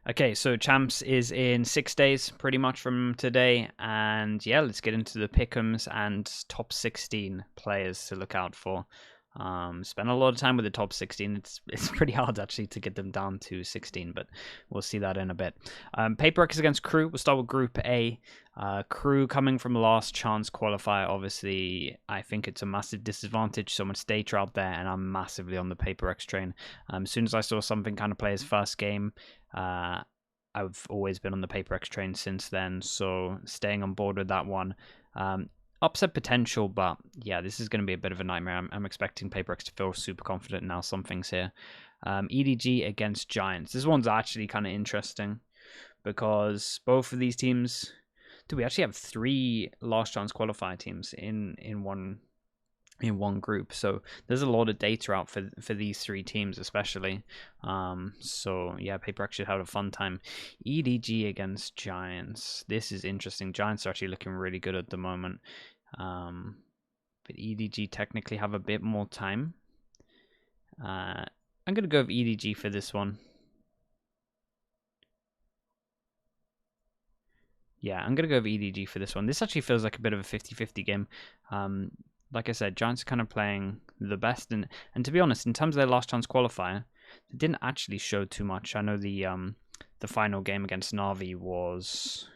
Okay, so Champs is in 6 days, pretty much from today, and yeah, let's get into the Pickems and top 16 players to look out for. Spent a lot of time with the top 16. It's pretty hard actually to get them down to 16, but we'll see that in a bit. Paperx against Crew. We'll start with Group A. Crew coming from last chance qualifier. Obviously, I think it's a massive disadvantage. So much data out there, and I'm massively on the Paperx train. As soon as I saw something kind of play his first game, I've always been on the Paperx train since then, so staying on board with that one. Upset potential, but yeah, this is going to be a bit of a nightmare. I'm expecting Paperx to feel super confident now. Something's here. EDG against Giants. This one's actually kind of interesting because both of these teams. Do we actually have 3 last chance qualifier teams in one group? So there's a lot of data out for these 3 teams especially. So yeah, Paperx should have a fun time. EDG against Giants. This is interesting. Giants are actually looking really good at the moment. But EDG technically have a bit more time. I'm gonna go with EDG for this one. Yeah, I'm going to go with EDG for this one. This actually feels like a bit of a 50-50 game. Like I said, Giants are kind of playing the best. And to be honest, in terms of their last chance qualifier, they didn't actually show too much. I know the final game against Navi was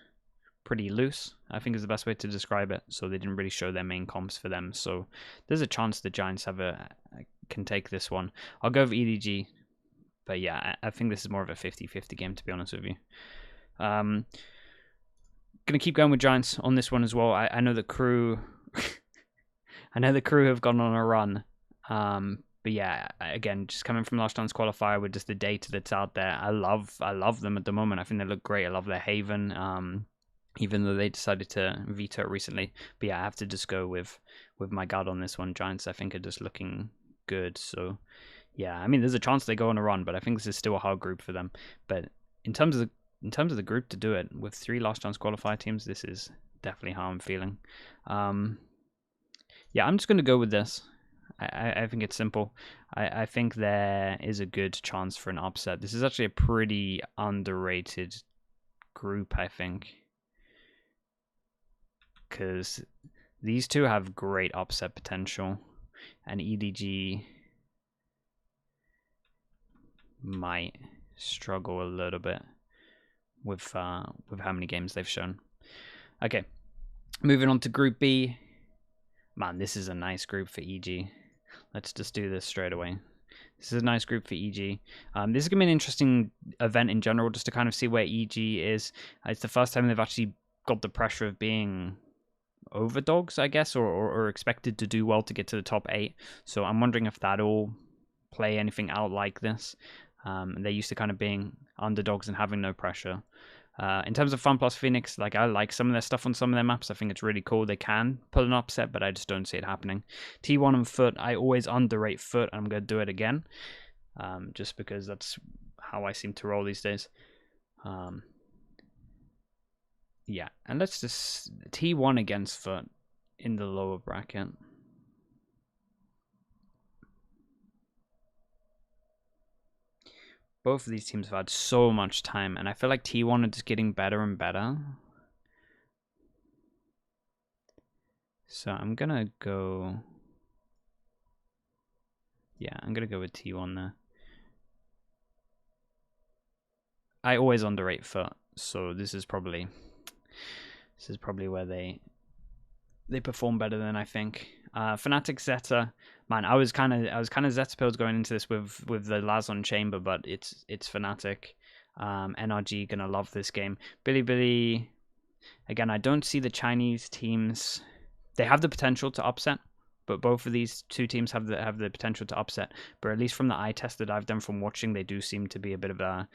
pretty loose, I think is the best way to describe it. So they didn't really show their main comps for them. So there's a chance the Giants can take this one. I'll go with EDG. But yeah, I think this is more of a 50-50 game, to be honest with you. Gonna keep going with Giants on this one as well. I know the Crew I know the Crew have gone on a run. But yeah, again, just coming from last chance qualifier with just the data that's out there, I love them at the moment. I think they look great. I love their Haven, even though they decided to veto it recently. But yeah, I have to just go with my gut on this one. Giants, I think, are just looking good. So yeah, I mean, there's a chance they go on a run, but I think this is still a hard group for them. But in terms of the group to do it with 3 last chance qualifier teams, this is definitely how I'm feeling. Yeah, I'm just going to go with this. I think it's simple. I think there is a good chance for an upset. This is actually a pretty underrated group, I think, because these two have great upset potential, and EDG might struggle a little bit with how many games they've shown. Okay, moving on to Group B. Man, this is a nice group for EG. Let's just do this straight away. This is a nice group for EG. This is going to be an interesting event in general, just to kind of see where EG is. It's the first time they've actually got the pressure of being overdogs, I guess, or expected to do well to get to the top 8. So I'm wondering if that'll play anything out like this. They're used to kind of being underdogs and having no pressure. In terms of Fun Plus Phoenix, like, I like some of their stuff on some of their maps. I think it's really cool. They can pull an upset, but I just don't see it happening. T1 and Foot, I always underrate Foot, and I'm going to do it again, just because that's how I seem to roll these days. Yeah, and let's just T1 against Foot in the lower bracket. Both of these teams have had so much time, and I feel like T1 are just getting better and better. So I'm gonna go... Yeah, I'm gonna go with T1 there. I always underrate Foot, so this is probably where they perform better than I think. Fnatic Zeta, man, I was kind of Zeta pills going into this with the Lazon Chamber, but it's Fnatic. NRG gonna love this game. Bilibili, again, I don't see the Chinese teams. They have the potential to upset, but both of these 2 teams have the potential to upset. But at least from the eye test that I've done from watching, they do seem to be a bit of a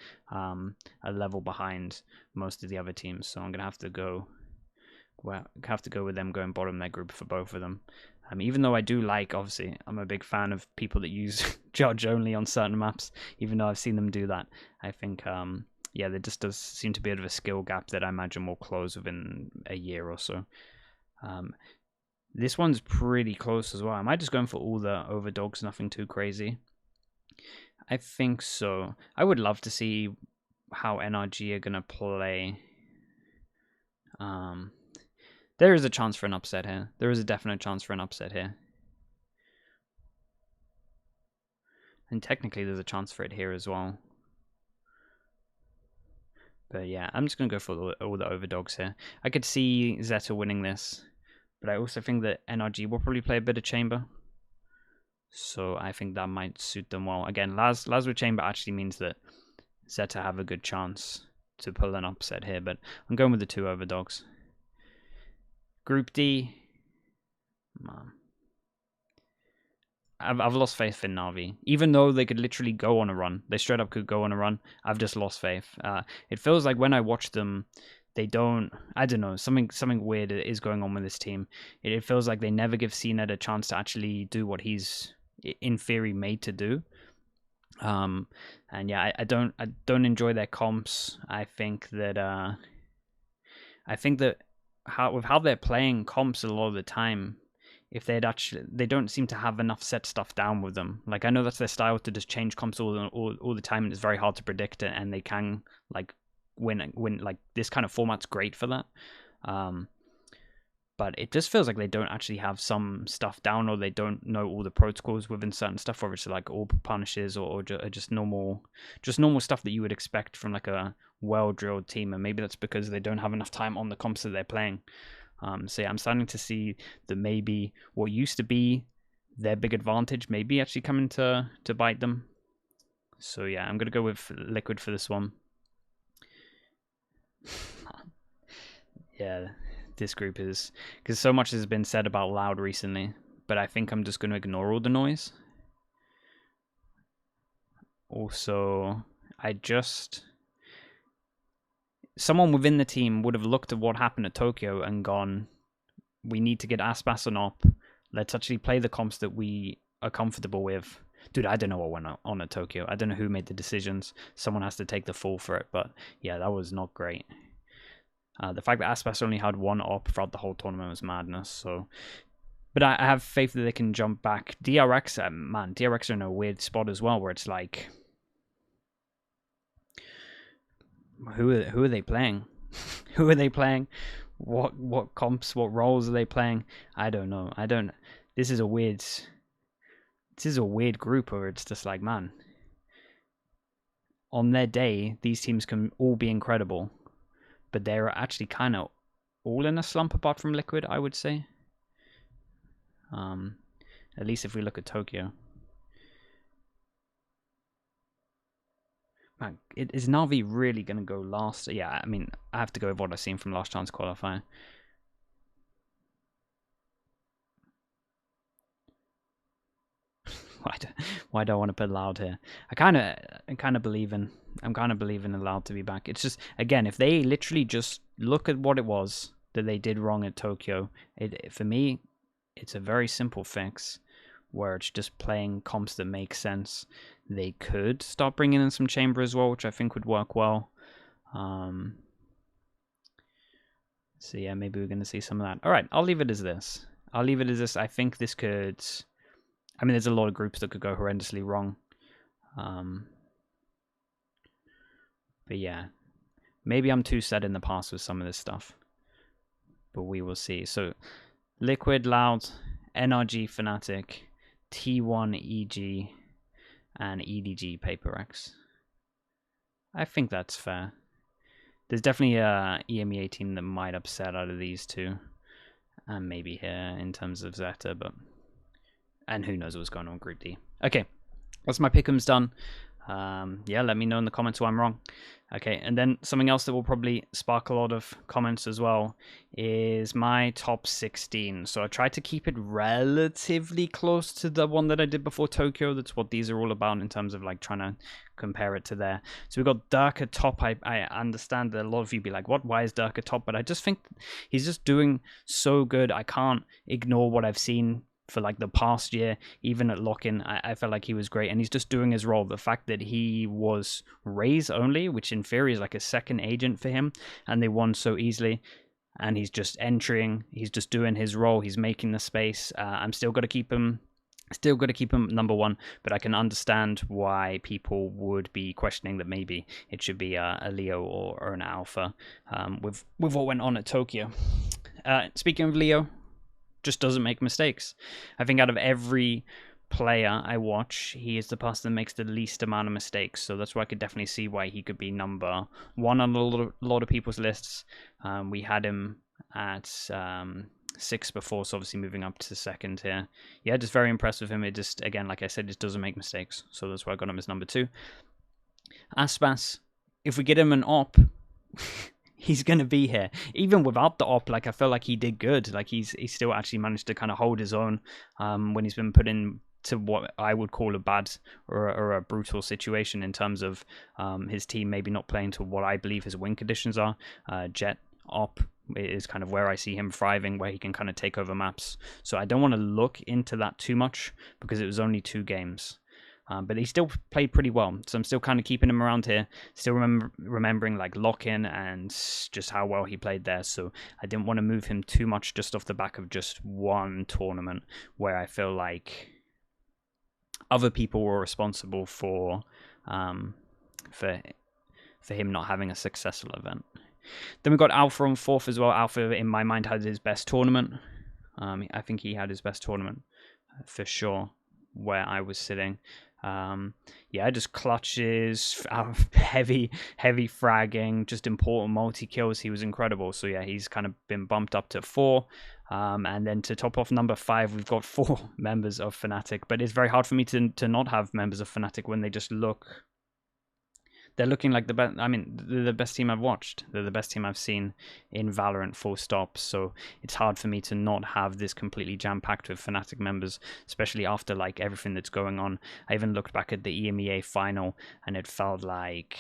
level behind most of the other teams. So I'm gonna have to go. Well, have to go with them going bottom their group for both of them. Even though I do like, obviously, I'm a big fan of people that use Judge only on certain maps, even though I've seen them do that. I think, yeah, there just does seem to be a bit of a skill gap that I imagine will close within a year or so. This one's pretty close as well. Am I just going for all the overdogs, nothing too crazy? I think so. I would love to see how NRG are gonna play. There is a chance for an upset here. There is a definite chance for an upset here. And technically there's a chance for it here as well. But yeah, I'm just going to go for all the overdogs here. I could see Zeta winning this. But I also think that NRG will probably play a bit of Chamber. So I think that might suit them well. Again, Laz with Chamber actually means that Zeta have a good chance to pull an upset here. But I'm going with the two overdogs. Group D. Man. I've lost faith in Na'Vi. Even though they could literally go on a run. They straight up could go on a run. I've just lost faith. It feels like when I watch them, they don't... I don't know. Something weird is going on with this team. It feels like they never give CNET a chance to actually do what he's, in theory, made to do. And yeah, I don't enjoy their comps. I think that how they're playing comps a lot of the time, if they don't seem to have enough set stuff down with them. Like, I know that's their style to just change comps all the time, and it's very hard to predict it, and they can like win. Like, this kind of format's great for that. But it just feels like they don't actually have some stuff down, or they don't know all the protocols within certain stuff, or it's like all punishes or just normal stuff that you would expect from like a well-drilled team. And maybe that's because they don't have enough time on the comps that they're playing. So yeah, I'm starting to see that maybe what used to be their big advantage maybe actually coming to bite them. So yeah, I'm going to go with Liquid for this one. Yeah, this group is... because so much has been said about Loud recently, but I think I'm just going to ignore all the noise. Also, someone within the team would have looked at what happened at Tokyo and gone, we need to get Aspas and Op. Let's actually play the comps that we are comfortable with. Dude, I don't know what went on at Tokyo. I don't know who made the decisions. Someone has to take the fall for it. But yeah, that was not great. The fact that Aspas only had one Op throughout the whole tournament was madness. So, but I have faith that they can jump back. DRX, man, DRX are in a weird spot as well, where it's like, who are they playing? Who are they playing? What comps, what roles are they playing? I don't know. This is a weird group where it's just like, man, on their day these teams can all be incredible, but they're actually kind of all in a slump apart from Liquid, I would say. At least if we look at Tokyo. Man, is Na'Vi really going to go last? Yeah, I mean, I have to go with what I've seen from last chance qualifier. Why do I want to put Loud here? I'm kind of believing Loud to be back. It's just, again, if they literally just look at what it was that they did wrong at Tokyo, for me, it's a very simple fix where it's just playing comps that make sense. They could start bringing in some Chamber as well, which I think would work well. So yeah, maybe we're going to see some of that. All right, I'll leave it as this. I think this could... I mean, there's a lot of groups that could go horrendously wrong. But yeah, maybe I'm too set in the past with some of this stuff. But we will see. So, Liquid, Loud, NRG, Fnatic, T1, EG, and EDG, PaperX. I think that's fair. There's definitely a EMEA team that might upset out of these two. And maybe here in terms of Zeta, but... and who knows what's going on in Group D. Okay, that's my Pickems done. Yeah, let me know in the comments who I'm wrong. Okay, and then something else that will probably spark a lot of comments as well is my top 16. So I tried to keep it relatively close to the one that I did before Tokyo. That's what these are all about in terms of like trying to compare it to there. So we've got Dirk at top. I understand that a lot of you be like, what? Why is Dirk at top? But I just think he's just doing so good. I can't ignore what I've seen for like the past year. Even at lock-in, I felt like he was great, and he's just doing his role. The fact that he was Raze only, which in theory is like a second agent for him, and they won so easily, and he's just entering, he's just doing his role, he's making the space. I'm still got to keep him Still got to keep him number 1, but I can understand why people would be questioning that maybe it should be a Leo or an Alpha with what went on at Tokyo. Speaking of Leo, just doesn't make mistakes. I think out of every player I watch, he is the person that makes the least amount of mistakes. So that's why I could definitely see why he could be number 1 on a lot of people's lists. We had him at 6 before, so obviously moving up to 2nd here. Yeah, just very impressed with him. It just, again, like I said, just doesn't make mistakes. So that's why I got him as number 2. Aspas, if we get him an op, he's going to be here. Even without the op, like, I felt like he did good. Like, he still actually managed to kind of hold his own when he's been put in to what I would call a bad or a brutal situation in terms of his team maybe not playing to what I believe his win conditions are. Jet op is kind of where I see him thriving, where he can kind of take over maps. So I don't want to look into that too much because it was only 2 games. But he still played pretty well. So I'm still kind of keeping him around here. Still remembering like lock-in and just how well he played there. So I didn't want to move him too much just off the back of just one tournament where I feel like other people were responsible for him not having a successful event. Then we got Alpha on 4th as well. Alpha, in my mind, had his best tournament. I think he had his best tournament for sure where I was sitting. Yeah, just clutches, heavy fragging, just important multi-kills. He was incredible. So yeah, he's kind of been bumped up to 4. And then to top off number 5, we've got 4 members of Fnatic. But it's very hard for me to not have members of Fnatic when they just look... They're looking like the best. I mean, they're the best team I've watched. They're the best team I've seen in Valorant, full stop. So it's hard for me to not have this completely jam-packed with Fnatic members, especially after like everything that's going on. I even looked back at the EMEA final, and it felt like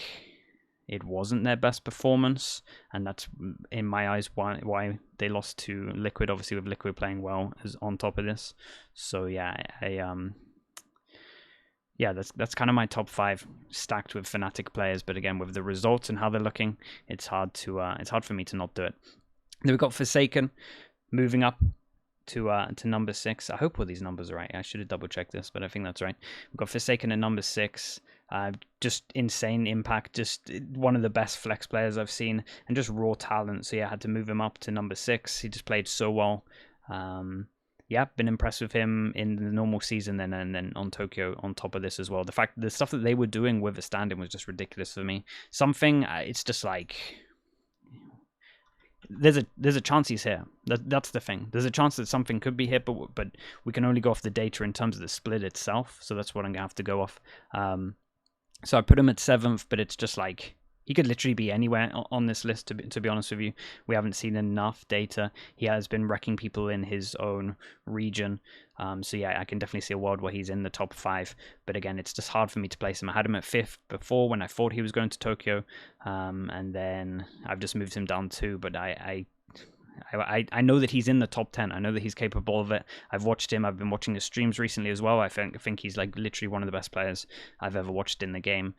it wasn't their best performance, and that's in my eyes why they lost to Liquid. Obviously, with Liquid playing well as on top of this. So yeah, yeah, that's kind of my top 5 stacked with Fnatic players. But again, with the results and how they're looking, it's hard for me to not do it. Then we've got Forsaken moving up to number 6. I hope all these numbers are right. I should have double checked this, but I think that's right. We've got Forsaken at number 6. Just insane impact, just one of the best flex players I've seen, and just raw talent. So yeah, I had to move him up to number 6. He just played so well. Yeah, been impressed with him in the normal season, and then on Tokyo on top of this as well. The stuff that they were doing with the stand-in was just ridiculous for me. Something, it's just like there's a chance he's here. That's the thing. There's a chance that something could be here, but we can only go off the data in terms of the split itself. So that's what I'm gonna have to go off. So I put him at 7th, but it's just like he could literally be anywhere on this list, to be honest with you. We haven't seen enough data. He has been wrecking people in his own region. So yeah, I can definitely see a world where he's in the top 5. But again, it's just hard for me to place him. I had him at 5th before when I thought he was going to Tokyo. And then I've just moved him down 2. But I know that he's in the top 10. I know that he's capable of it. I've watched him. I've been watching his streams recently as well. I think he's like literally one of the best players I've ever watched in the game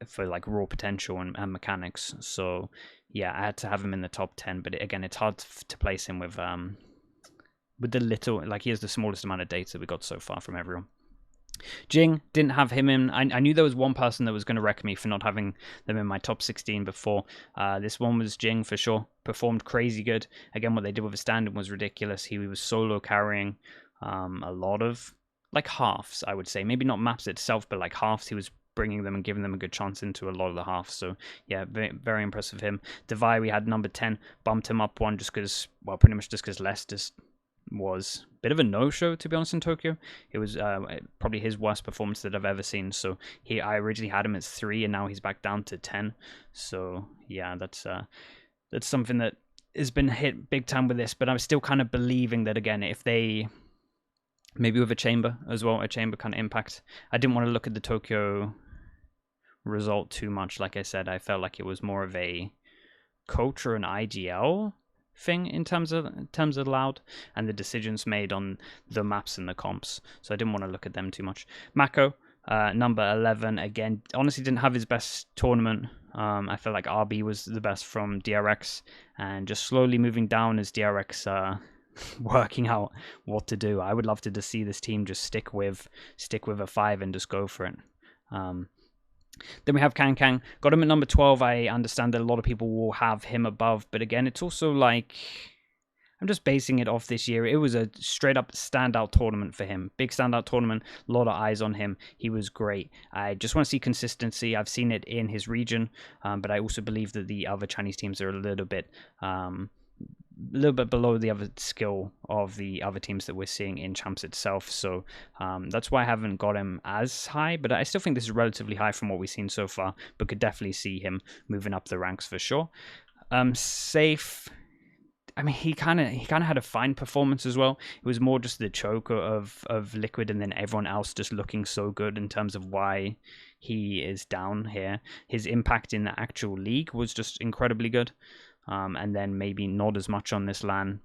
for like raw potential and mechanics. So yeah, I had to have him in the top 10. But again, it's hard to place him with the little, like he has the smallest amount of data we got so far from everyone. Jing, didn't have him in. I knew there was one person that was going to wreck me for not having them in my top 16 before. This one was Jing for sure. Performed crazy good. Again, what they did with his stand-in was ridiculous. He was solo carrying a lot of like halves, I would say. Maybe not maps itself, but like halves. He was bringing them and giving them a good chance into a lot of the halves. So yeah, very, very impressive with him. Devi, we had number 10. Bumped him up one just because, well, pretty much just because Less just was a bit of a no-show, to be honest, in Tokyo. It was probably his worst performance that I've ever seen. So I originally had him at 3, and now he's back down to 10. So yeah, that's something that has been hit big time with this. But I'm still kind of believing that, again, if they maybe with a chamber as well, a chamber kind of impact. I didn't want to look at the Tokyo result too much. Like I said, I felt like it was more of a coach or an IGL thing in terms of Loud and the decisions made on the maps and the comps. So I didn't want to look at them too much. Mako, number 11, again, honestly didn't have his best tournament. I feel like RB was the best from DRX, and just slowly moving down as DRX working out what to do. I would love to just see this team just stick with a 5 and just go for it. Then we have Kang. Got him at number 12. I understand that a lot of people will have him above, but again, it's also like, I'm just basing it off this year. It was a straight up standout tournament for him. Big standout tournament. A lot of eyes on him. He was great. I just want to see consistency. I've seen it in his region, but I also believe that the other Chinese teams are a little bit below the other skill of the other teams that we're seeing in Champs itself. So that's why I haven't got him as high, but I still think this is relatively high from what we've seen so far, but could definitely see him moving up the ranks for sure. Safe. I mean, he kind of had a fine performance as well. It was more just the choke of Liquid and then everyone else just looking so good in terms of why he is down here. His impact in the actual league was just incredibly good. And then maybe not as much on this LAN.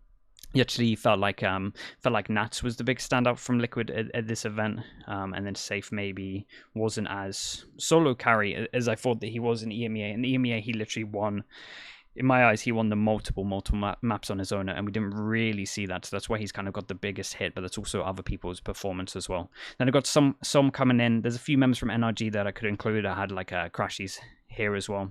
He actually felt like Nats was the big standout from Liquid at this event, and then Safe maybe wasn't as solo carry as I thought that he was in EMEA. In EMEA, he literally won. In my eyes, he won the multiple maps on his own, and we didn't really see that. So that's why he's kind of got the biggest hit, but that's also other people's performance as well. Then I got some coming in. There's a few members from NRG that I could include. I had like Crashies here as well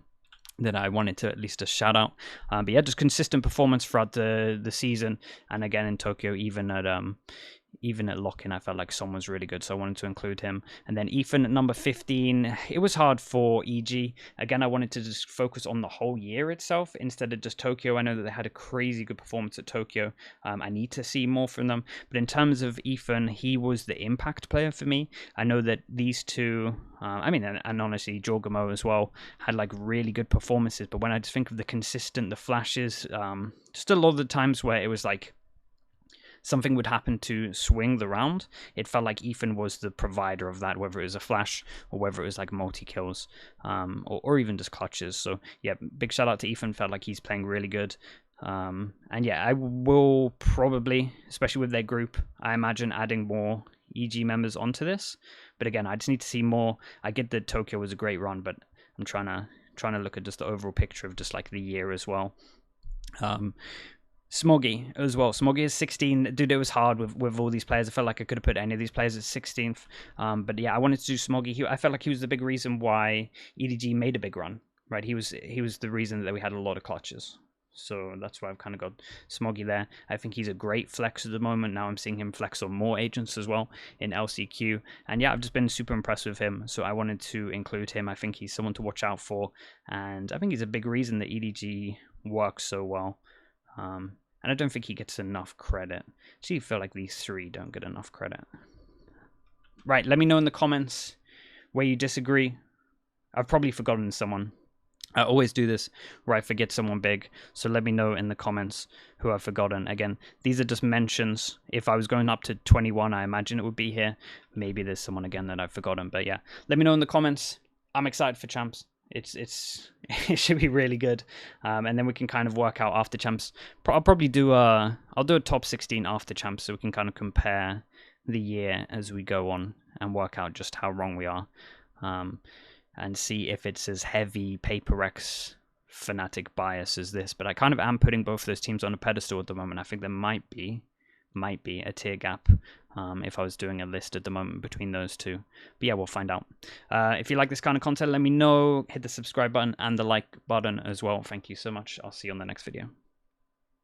that I wanted to at least a shout out. But yeah, just consistent performance throughout the season, and again in Tokyo, even at lock-in, I felt like Son was really good, so I wanted to include him. And then Ethan at number 15, it was hard for EG. Again, I wanted to just focus on the whole year itself instead of just Tokyo. I know that they had a crazy good performance at Tokyo. I need to see more from them. But in terms of Ethan, he was the impact player for me. I know that these two, and honestly, Jorgamo as well, had like really good performances. But when I just think of the flashes, just a lot of the times where it was like, something would happen to swing the round, it felt like Ethan was the provider of that, whether it was a flash or whether it was like multi-kills, or even just clutches. So yeah, big shout out to Ethan, felt like he's playing really good. And yeah, I will probably, especially with their group, I imagine adding more EG members onto this. But again, I just need to see more. I get that Tokyo was a great run, but I'm trying to look at just the overall picture of just like the year as well. Smoggy as well. Smoggy is 16. Dude, it was hard with all these players. I felt like I could have put any of these players at 16th. But yeah, I wanted to do Smoggy. I felt like he was the big reason why EDG made a big run, right? He was the reason that we had a lot of clutches. So that's why I've kind of got Smoggy there. I think he's a great flex at the moment. Now I'm seeing him flex on more agents as well in LCQ. And yeah, I've just been super impressed with him. So I wanted to include him. I think he's someone to watch out for. And I think he's a big reason that EDG works so well. And I don't think he gets enough credit. So you feel like these three don't get enough credit. Right, let me know in the comments where you disagree. I've probably forgotten someone. I always do this where I forget someone big. So let me know in the comments who I've forgotten. Again, these are just mentions. If I was going up to 21, I imagine it would be here. Maybe there's someone again that I've forgotten. But yeah, let me know in the comments. I'm excited for Champs. It should be really good, and then we can kind of work out after Champs. I'll probably do a top 16 after Champs, so we can kind of compare the year as we go on and work out just how wrong we are, and see if it's as heavy Paper X Fnatic bias as this. But I kind of am putting both of those teams on a pedestal at the moment. I think there might be a tier gap if I was doing a list at the moment between those two. But yeah, we'll find out. If you like this kind of content, let me know. Hit the subscribe button and the like button as well. Thank you so much. I'll see you on the next video.